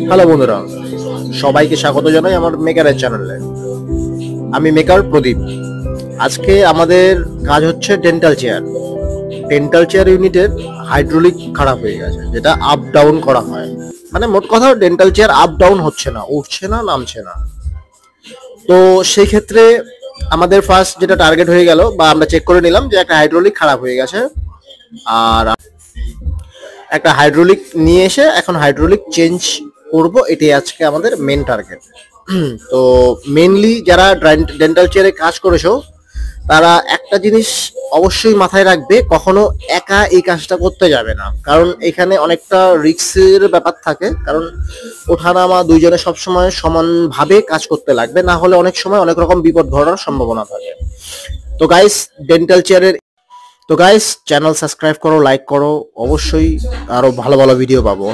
Hello বন্ধুরা, সবাইকে স্বাগত জানাই আমার মেকারের চ্যানেলে। আমি মেকার প্রদীপ। আজকে আমাদের কাজ হচ্ছে ডেন্টাল চেয়ার ইউনিটের হাইড্রোলিক খারাপ হয়ে গেছে, যেটা আপ ডাউন করা হয়। মানে মোট কথা ডেন্টাল চেয়ার আপ ডাউন হচ্ছে না, উঠছে না, নামছে না। তো সেই ক্ষেত্রে আমাদের ফার্স্ট যেটা টার্গেট হয়ে গেল, বা আমরা চেক করে নিলাম যে একটা হাইড্রোলিক খারাপ হয়ে গেছে, আর একটা হাইড্রোলিক নিয়ে এসে এখন হাইড্রোলিক চেঞ্জ করব। এটাই আজকে আমাদের মেন টার্গেট। তো মেনলি যারা ডেন্টাল চেয়ারে কাজ করেছো তারা একটা জিনিস অবশ্যই মাথায় রাখবে, কখনো একা এই কাজটা করতে যাবে না, কারণ এখানে অনেকটা রিস্কের ব্যাপার থাকে। কারণ ওঠানামা দুইজনে সবসময় সমানভাবে কাজ করতে লাগবে, না হলে অনেক সময় অনেক রকম বিপদ ঘটার সম্ভাবনা থাকে। তো গাইস, ডেন্টাল চেয়ারের তো গাইস চ্যানেল সাবস্ক্রাইব করো, লাইক করো, অবশ্যই আরো ভালো ভালো ভিডিও পাবো।